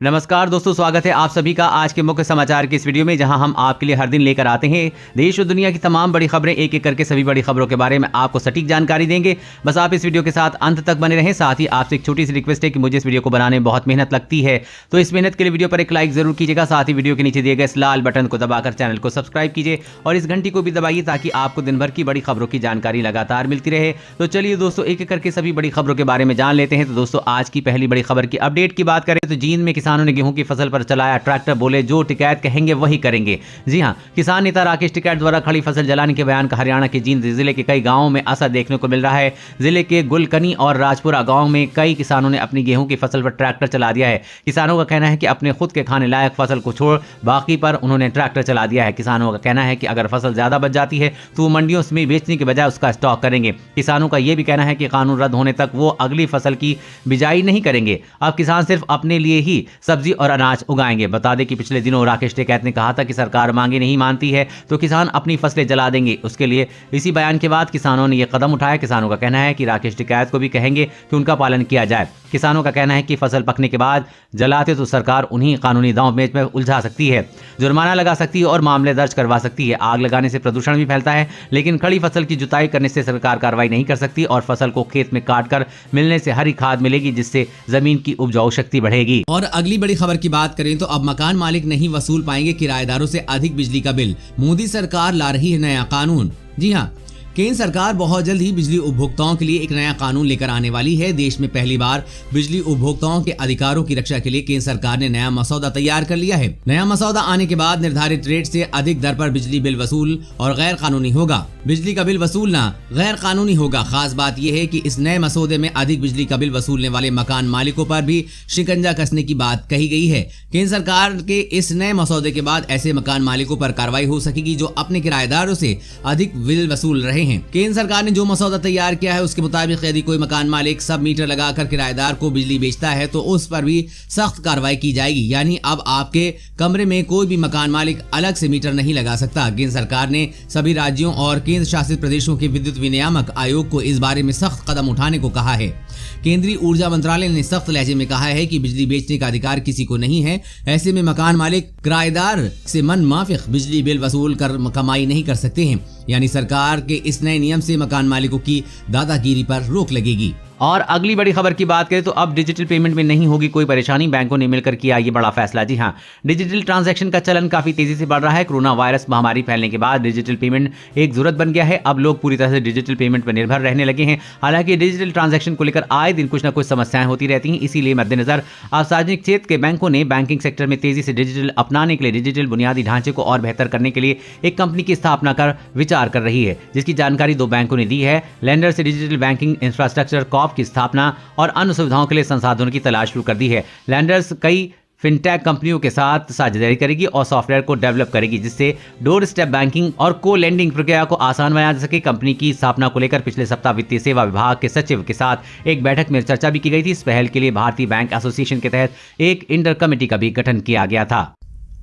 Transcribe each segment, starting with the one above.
नमस्कार दोस्तों, स्वागत है आप सभी का आज के मुख्य समाचार की इस वीडियो में, जहां हम आपके लिए हर दिन लेकर आते हैं देश और दुनिया की तमाम बड़ी खबरें। एक एक करके सभी बड़ी खबरों के बारे में आपको सटीक जानकारी देंगे। बस आप इस वीडियो के साथ अंत तक बने रहें। साथ ही आपसे एक छोटी सी रिक्वेस्ट है कि मुझे इस वीडियो को बनाने में बहुत मेहनत लगती है, तो इस मेहनत के लिए वीडियो पर एक लाइक जरूर कीजिएगा। साथ ही वीडियो के नीचे दिए गए इस लाल बटन को दबाकर चैनल को सब्सक्राइब कीजिए और इस घंटी को भी दबाइए ताकि आपको दिन भर की बड़ी खबरों की जानकारी लगातार मिलती रहे। तो चलिए दोस्तों, एक एक करके सभी बड़ी खबरों के बारे में जान लेते हैं। तो दोस्तों, आज की पहली बड़ी खबर की अपडेट की बात करें तो जींद में किसानों ने गेहूं की फसल पर चलाया ट्रैक्टर, बोले जो टिकैत कहेंगे वही करेंगे। जी हां, किसान नेता राकेश टिकैत द्वारा खड़ी फसल जलाने के बयान का हरियाणा के जींद जिले के कई गांवों में असर देखने को मिल रहा है। जिले के गुलकनी और राजपुरा गांव में कई किसानों ने अपनी गेहूं की फसल पर ट्रैक्टर चला दिया है। किसानों का कहना है कि अपने खुद के खाने लायक फसल को छोड़ बाकी पर उन्होंने ट्रैक्टर चला दिया है। किसानों का कहना है कि अगर फसल ज्यादा बच जाती है तो वो मंडियों में बेचने के बजाय उसका स्टॉक करेंगे। किसानों का यह भी कहना है कि कानून रद्द होने तक वो अगली फसल की बिजाई नहीं करेंगे। अब किसान सिर्फ अपने लिए ही सब्जी और अनाज उगाएंगे। बता दें कि पिछले दिनों राकेश टिकैत ने कहा था कि सरकार मांगे नहीं मानती है तो किसान अपनी फसलें जला देंगे। उसके लिए इसी बयान के बाद किसानों ने यह कदम उठाया। किसानों का कहना है कि राकेश टिकैत को भी कहेंगे कि उनका पालन किया जाए। किसानों का कहना है कि फसल पकने के बाद जलाते तो सरकार उन्हीं कानूनी दांव पेच में उलझा सकती है, जुर्माना लगा सकती है और मामले दर्ज करवा सकती है। आग लगाने से प्रदूषण भी फैलता है, लेकिन खड़ी फसल की जुताई करने से सरकार कार्रवाई नहीं कर सकती और फसल को खेत में काटकर मिलने से हरी खाद मिलेगी, जिससे जमीन की उपजाऊ शक्ति बढ़ेगी। और अगली बड़ी खबर की बात करें तो अब मकान मालिक नहीं वसूल पाएंगे किराएदारों से अधिक बिजली का बिल। मोदी सरकार ला रही है नया कानून। जी हाँ, केंद्र सरकार बहुत जल्द ही बिजली उपभोक्ताओं के लिए एक नया कानून लेकर आने वाली है। देश में पहली बार बिजली उपभोक्ताओं के अधिकारों की रक्षा के लिए केंद्र सरकार ने नया मसौदा तैयार कर लिया है। नया मसौदा आने के बाद निर्धारित रेट से अधिक दर पर बिजली बिल वसूल और गैर कानूनी होगा। बिजली का बिल वसूलना गैर कानूनी होगा। खास बात यह है कि इस नए मसौदे में अधिक बिजली का बिल वसूलने वाले मकान मालिकों पर भी शिकंजा कसने की बात कही गई है। केंद्र सरकार के इस नए मसौदे के बाद ऐसे मकान मालिकों पर कार्रवाई हो सकेगी जो अपने किराएदारों से अधिक बिल वसूल रहे हैं। केंद्र सरकार ने जो मसौदा तैयार किया है उसके मुताबिक यदि कोई मकान मालिक सब मीटर लगाकर किराएदार को बिजली बेचता है तो उस पर भी सख्त कार्रवाई की जाएगी। यानी अब आपके कमरे में कोई भी मकान मालिक अलग से मीटर नहीं लगा सकता। केंद्र सरकार ने सभी राज्यों और केंद्र शासित प्रदेशों के विद्युत विनियामक आयोग को इस बारे में सख्त कदम उठाने को कहा है। केंद्रीय ऊर्जा मंत्रालय ने सख्त लहजे में कहा है कि बिजली बेचने का अधिकार किसी को नहीं है। ऐसे में मकान मालिक किराएदार से मन माफिक बिजली बिल वसूल कर कमाई नहीं कर सकते हैं। यानी सरकार के इस नए नियम से मकान मालिकों की दादागिरी पर रोक लगेगी। और अगली बड़ी खबर की बात करें तो अब डिजिटल पेमेंट में नहीं होगी कोई परेशानी। बैंकों ने मिलकर किया ये बड़ा फैसला। जी हां, डिजिटल ट्रांजैक्शन का चलन काफी तेजी से बढ़ रहा है। कोरोना वायरस महामारी फैलने के बाद डिजिटल पेमेंट एक जरूरत बन गया है। अब लोग पूरी तरह से डिजिटल पेमेंट पर निर्भर रहने लगे हैं। हालांकि डिजिटल ट्रांजैक्शन को लेकर आए दिन कुछ न कुछ समस्याएं होती रहती हैं। इसीलिए मद्देनजर अब सार्वजनिक क्षेत्र के बैंकों ने बैंकिंग सेक्टर में तेजी से डिजिटल अपनाने के लिए डिजिटल बुनियादी ढांचे को और बेहतर करने के लिए एक कंपनी की स्थापना कर विचार कर रही है, जिसकी जानकारी दो बैंकों ने दी है। लेंडर से डिजिटल बैंकिंग इंफ्रास्ट्रक्चर कॉर्प की स्थापना और अन्य सुविधाओं के लिए संसाधनों की तलाश शुरू कर दी है। लैंडर्स कई फिनटेक कंपनियों के साथ साझेदारी करेगी और सॉफ्टवेयर को डेवलप करेगी, जिससे डोर स्टेप बैंकिंग और को लेंडिंग प्रक्रिया को आसान बनाया जा सके। कंपनी की स्थापना को लेकर पिछले सप्ताह वित्तीय सेवा विभाग के सचिव के साथ एक बैठक में चर्चा भी की गई थी। इस पहल के लिए भारतीय बैंक एसोसिएशन के तहत एक इंटर कमेटी का भी गठन किया गया था।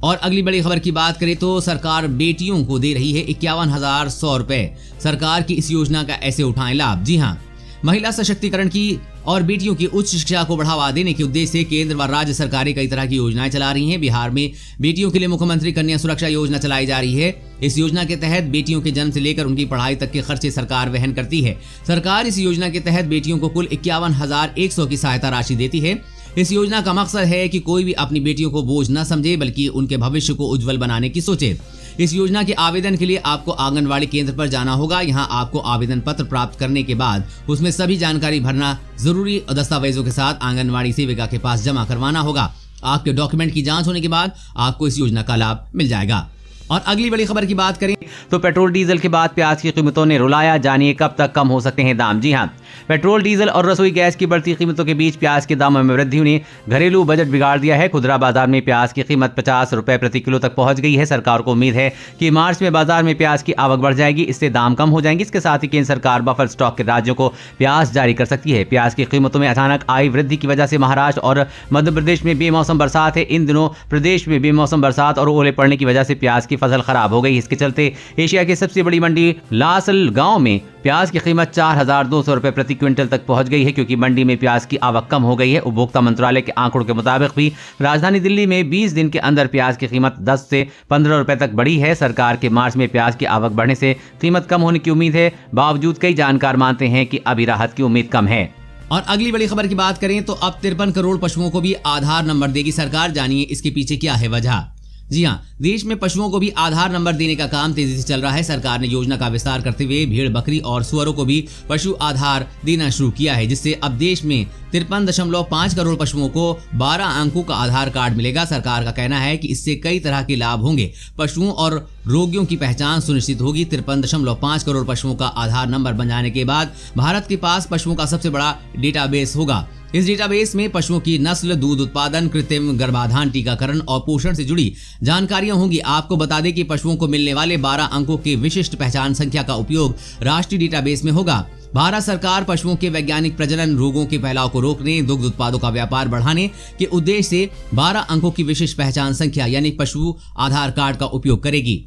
और अगली बड़ी खबर की बात करें तो सरकार बेटियों को दे रही है 51,100 रुपए। सरकार की इस योजना का ऐसे उठाएं लाभ। जी हाँ, महिला सशक्तिकरण की और बेटियों की उच्च शिक्षा को बढ़ावा देने के उद्देश्य से केंद्र व राज्य सरकारें कई तरह की योजनाएं चला रही हैं। बिहार में बेटियों के लिए मुख्यमंत्री कन्या सुरक्षा योजना चलाई जा रही है। इस योजना के तहत बेटियों के जन्म से लेकर उनकी पढ़ाई तक के खर्चे सरकार वहन करती है। सरकार इस योजना के तहत बेटियों को कुल 51,100 की सहायता राशि देती है। इस योजना का मकसद है कि कोई भी अपनी बेटियों को बोझ न समझे, बल्कि उनके भविष्य को उज्जवल बनाने की सोचे। इस योजना के आवेदन के लिए आपको आंगनवाड़ी केंद्र पर जाना होगा। यहाँ आपको आवेदन पत्र प्राप्त करने के बाद उसमें सभी जानकारी भरना, जरूरी दस्तावेजों के साथ आंगनवाड़ी सेविका के पास जमा करवाना होगा। आपके डॉक्यूमेंट की जांच होने के बाद आपको इस योजना का लाभ मिल जाएगा। और अगली बड़ी खबर की बात करें तो पेट्रोल डीजल के बाद प्याज की कीमतों ने रुलाया। जानिए कब तक कम हो सकते हैं दाम। जी हां, पेट्रोल डीजल और रसोई गैस की बढ़ती कीमतों के बीच प्याज के दामों में वृद्धि ने घरेलू बजट बिगाड़ दिया है। खुदरा बाजार में प्याज की कीमत 50 रुपए प्रति किलो तक पहुंच गई है। सरकार को उम्मीद है कि मार्च में बाजार में प्याज की आवक बढ़ जाएगी, इससे दाम कम हो जाएंगे। इसके साथ ही केंद्र सरकार बफर स्टॉक के राज्यों को प्याज जारी कर सकती है। प्याज की कीमतों में अचानक आई वृद्धि की वजह से महाराष्ट्र और मध्य प्रदेश में बेमौसम बरसात है। इन दिनों प्रदेश में बेमौसम बरसात और ओले पड़ने की वजह से प्याज की फसल खराब हो गई। इसके चलते एशिया की सबसे बड़ी मंडी लासलगांव में प्याज की कीमत 4,200 रुपए प्रति क्विंटल तक पहुंच गई है क्योंकि मंडी में प्याज की आवक कम हो गई है। उपभोक्ता मंत्रालय के आंकड़ों के मुताबिक भी राजधानी दिल्ली में 20 दिन के अंदर प्याज की कीमत 10 से 15 रुपए तक बढ़ी है। सरकार के मार्च में प्याज की आवक बढ़ने से कीमत कम होने की उम्मीद है, बावजूद कई जानकार मानते हैं कि अभी राहत की उम्मीद कम है। और अगली बड़ी खबर की बात करें तो अब 53 करोड़ पशुओं को भी आधार नंबर देगी सरकार। जानिए इसके पीछे क्या है वजह। जी हां, देश में पशुओं को भी आधार नंबर देने का काम तेजी से चल रहा है। सरकार ने योजना का विस्तार करते हुए भेड़, बकरी और सुअरों को भी पशु आधार देना शुरू किया है, जिससे अब देश में 53.5 करोड़ पशुओं को 12 अंकों का आधार कार्ड मिलेगा। सरकार का कहना है कि इससे कई तरह के लाभ होंगे। पशुओं और रोगियों की पहचान सुनिश्चित होगी। 53.5 करोड़ पशुओं का आधार नंबर बन जाने के बाद भारत के पास पशुओं का सबसे बड़ा डेटाबेस होगा। इस डेटाबेस में पशुओं की नस्ल, दूध उत्पादन, कृत्रिम गर्भाधान, टीकाकरण और पोषण से जुड़ी जानकारियां होंगी। आपको बता दें कि पशुओं को मिलने वाले 12 अंकों के विशिष्ट पहचान संख्या का उपयोग राष्ट्रीय डेटाबेस में होगा। भारत सरकार पशुओं के वैज्ञानिक प्रजनन, रोगों के फैलाव को रोकने, दुग्ध उत्पादों का व्यापार बढ़ाने के उद्देश्य से 12 अंकों की विशिष्ट पहचान संख्या यानी पशु आधार कार्ड का उपयोग करेगी।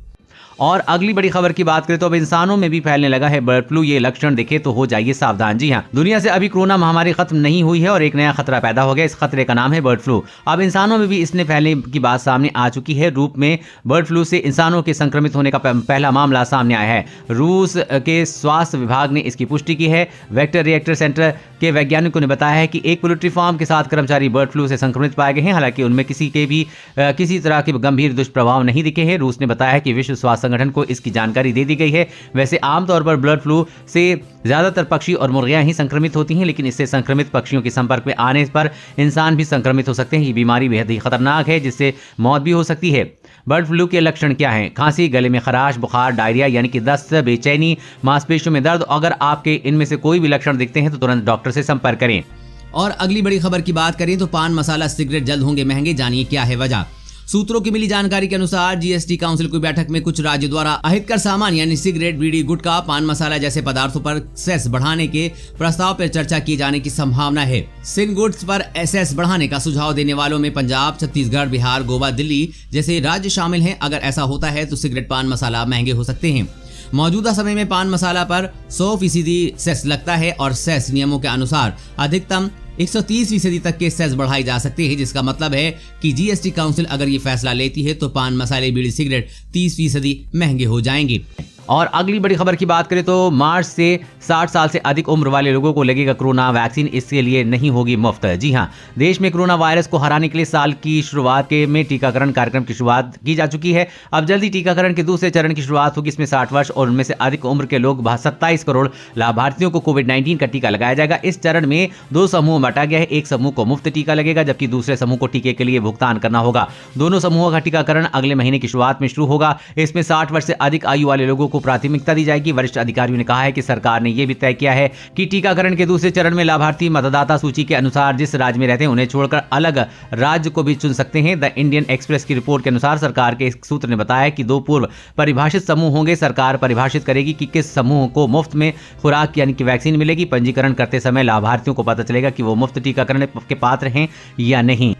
और अगली बड़ी खबर की बात करें तो अब इंसानों में भी फैलने लगा है बर्ड फ्लू। ये लक्षण दिखे तो हो जाइए सावधान। जी हां, दुनिया से अभी कोरोना महामारी खत्म नहीं हुई है और एक नया खतरा पैदा हो गया। इस खतरे का नाम है बर्ड फ्लू। अब इंसानों में भी इसने फैलने की बात सामने आ चुकी है। रूप में बर्ड फ्लू से इंसानों के संक्रमित होने का पहला मामला सामने आया है। रूस के स्वास्थ्य विभाग ने इसकी पुष्टि की है। वेक्टर रिएक्टर सेंटर के वैज्ञानिकों ने बताया है कि एक पोल्ट्री फार्म के 7 कर्मचारी बर्ड फ्लू से संक्रमित पाए गए हैं। हालांकि उनमें किसी तरह के गंभीर दुष्प्रभाव नहीं दिखे हैं। रूस ने बताया है कि विश्व स्वास्थ्य संगठन को इसकी जानकारी दे दी गई है। वैसे आमतौर पर बर्ड फ्लू से ज्यादातर पक्षी और मुर्गियां ही संक्रमित होती हैं, लेकिन इससे संक्रमित पक्षियों के संपर्क में आने पर इंसान भी संक्रमित हो सकते हैं। ये बीमारी बेहद ही खतरनाक है, जिससे मौत भी हो सकती है। बर्ड फ्लू के लक्षण क्या हैं? खांसी, गले में खराश, बुखार, डायरिया यानी कि दस्त, बेचैनी, मांसपेशियों में दर्द। अगर आपके इनमें से कोई भी लक्षण दिखते हैं तो तुरंत डॉक्टर से संपर्क करें। और अगली बड़ी खबर की बात करें तो पान मसाला, सिगरेट जल्द होंगे महंगे। जानिए क्या है वजह। सूत्रों की मिली जानकारी के अनुसार जीएसटी काउंसिल की बैठक में कुछ राज्यों द्वारा अहितकर सामान यानी सिगरेट, बीड़ी, गुटखा, पान मसाला जैसे पदार्थों पर सेस बढ़ाने के प्रस्ताव पर चर्चा किए जाने की संभावना है। सिन गुड्स पर सेस बढ़ाने का सुझाव देने वालों में पंजाब, छत्तीसगढ़, बिहार, गोवा, दिल्ली जैसे राज्य शामिल हैं। अगर ऐसा होता है तो सिगरेट, पान मसाला महंगे हो सकते हैं। मौजूदा समय में पान मसाला पर 100% सेस लगता है और सेस नियमों के अनुसार अधिकतम 130% तक के सेस बढ़ाए जा सकते हैं, जिसका मतलब है कि जीएसटी काउंसिल अगर ये फैसला लेती है तो पान मसाले, बीड़ी, सिगरेट 30% महंगे हो जाएंगे। और अगली बड़ी खबर की बात करें तो मार्च से 60 साल से अधिक उम्र वाले लोगों को लगेगा कोरोना वैक्सीन। इसके लिए नहीं होगी मुफ्त। जी हां, देश में कोरोना वायरस को हराने के लिए साल की शुरुआत में टीकाकरण कार्यक्रम की शुरुआत की जा चुकी है। अब जल्दी टीकाकरण के दूसरे चरण की शुरुआत होगी। इसमें 60 वर्ष और उनमें से अधिक उम्र के लोग 27 करोड़ लाभार्थियों को कोविड-19 का टीका लगाया जाएगा। इस चरण में 2 समूह बांटा गया है। एक समूह को मुफ्त टीका लगेगा, जबकि दूसरे समूह को टीके के लिए भुगतान करना होगा। दोनों समूहों का टीकाकरण अगले महीने की शुरुआत में शुरू होगा। इसमें 60 वर्ष से अधिक आयु वाले लोगों को प्राथमिकता दी जाएगी। वरिष्ठ अधिकारियों ने कहा है कि सरकार ने यह भी तय किया है कि टीकाकरण के दूसरे चरण में लाभार्थी मतदाता सूची के अनुसार जिस राज्य में रहते हैं उन्हें छोड़कर अलग राज्य को भी चुन सकते हैं। द इंडियन एक्सप्रेस की रिपोर्ट के अनुसार सरकार के एक सूत्र ने बताया कि 2 पूर्व परिभाषित समूह होंगे। सरकार परिभाषित करेगी कि किस समूह को मुफ्त में खुराक यानी कि वैक्सीन मिलेगी। पंजीकरण करते समय लाभार्थियों को पता चलेगा कि वो मुफ्त टीकाकरण के पात्र हैं या नहीं।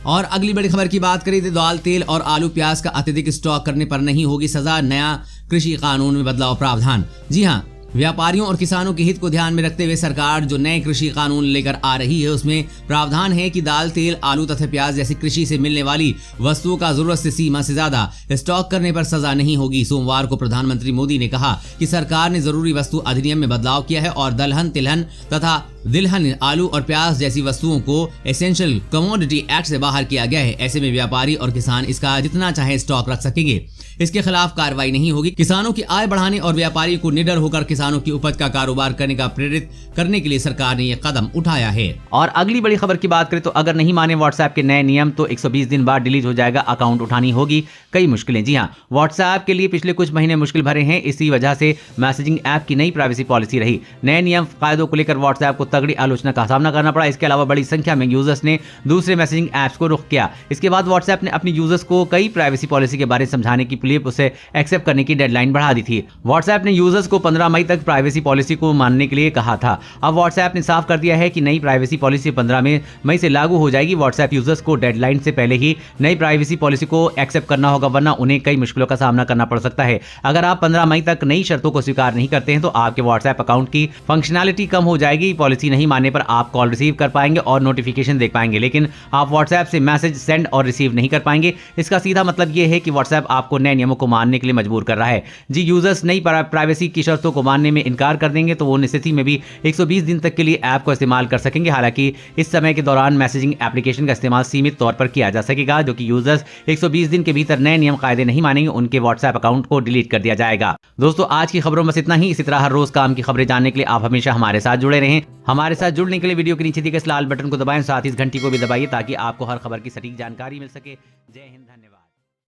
और अगली बड़ी खबर की बात करें तो दाल, तेल और आलू प्याज का अत्यधिक स्टॉक करने पर नहीं होगी सजा। नया कृषि कानून में बदलाव प्रावधान। जी हां, व्यापारियों और किसानों के हित को ध्यान में रखते हुए सरकार जो नए कृषि कानून लेकर आ रही है उसमें प्रावधान है कि दाल, तेल, आलू तथा प्याज जैसी कृषि से मिलने वाली वस्तुओं का जरूरत से सीमा से ज्यादा स्टॉक करने पर सजा नहीं होगी। सोमवार को प्रधानमंत्री मोदी ने कहा कि सरकार ने जरूरी वस्तु अधिनियम में बदलाव किया है और दलहन, तिलहन तथा दिलहन, आलू और प्याज जैसी वस्तुओं को एसेंशियल कमोडिटी एक्ट से बाहर किया गया है। ऐसे में व्यापारी और किसान इसका जितना चाहे स्टॉक रख सकेंगे। इसके खिलाफ कार्रवाई नहीं होगी। किसानों की आय बढ़ाने और व्यापारियों को निडर होकर किसानों की उपज का कारोबार करने का प्रेरित करने के लिए सरकार ने यह कदम उठाया है। और अगली बड़ी खबर की बात करें तो अगर नहीं माने व्हाट्सएप के नए नियम तो 120 दिन बाद डिलीट हो जाएगा। अकाउंट उठानी होगी कई मुश्किलें। जी हां, व्हाट्सएप के लिए पिछले कुछ महीने मुश्किल भरे हैं। इसी वजह से मैसेजिंग ऐप की नई प्राइवेसी पॉलिसी रही। नए नियम कायदों को लेकर व्हाट्सएप को तगड़ी आलोचना का सामना करना पड़ा। इसके अलावा बड़ी संख्या में यूजर्स ने दूसरे मैसेजिंग ऐप्स को रुख किया। इसके बाद व्हाट्सएप ने अपनी यूजर्स को कई प्राइवेसी पॉलिसी के बारे में समझाने की लिए उसे एक्सेप्ट करने की डेडलाइन बढ़ा दी थी। व्हाट्सएप ने यूजर्स को 15 मई तक प्राइवेसी पॉलिसी को मानने के लिए कहा था। अब व्हाट्सएप ने साफ कर दिया है कि नई प्राइवेसी पॉलिसी 15 मई से लागू हो जाएगी। व्हाट्सएप यूजर्स को डेडलाइन से पहले ही नई प्राइवेसी पॉलिसी को एक्सेप्ट करना होगा, वरना उन्हें कई मुश्किलों का सामना करना पड़ सकता है। अगर आप 15 मई तक नई शर्तों को स्वीकार नहीं करते हैं तो आपके व्हाट्सएप अकाउंट की फंक्शनैलिटी कम हो जाएगी। पॉलिसी नहीं मानने पर आप कॉल रिसीव कर पाएंगे और नोटिफिकेशन देख पाएंगे, लेकिन आप व्हाट्सएप से मैसेज सेंड और रिसीव नहीं कर पाएंगे। इसका सीधा मतलब यह है कि व्हाट्सएप आपको नए नियमों को मानने के लिए मजबूर कर रहा है। जी यूजर्स नई प्राइवेसी की शर्तों को मानने में इनकार कर देंगे तो वो स्थिति में भी 120 दिन तक के लिए ऐप को इस्तेमाल कर सकेंगे। हालांकि इस समय के दौरान मैसेजिंग एप्लीकेशन का इस्तेमाल सीमित तौर पर किया जा सकेगा। जो कि यूजर्स 120 दिन के भीतर नए नियम कायदे नहीं मानेंगे, उनके व्हाट्सएप अकाउंट को डिलीट कर दिया जाएगा। दोस्तों, आज की खबरों में इतना ही। इसी तरह हर रोज काम की खबरें जानने के लिए आप हमेशा हमारे साथ जुड़े रहें। हमारे साथ जुड़ने के लिए वीडियो के नीचे दिए गए इस लाल बटन को दबाएं, साथ ही इस घंटी को भी दबाइए ताकि आपको हर खबर की सटीक जानकारी मिल सके। जय हिंद, धन्यवाद।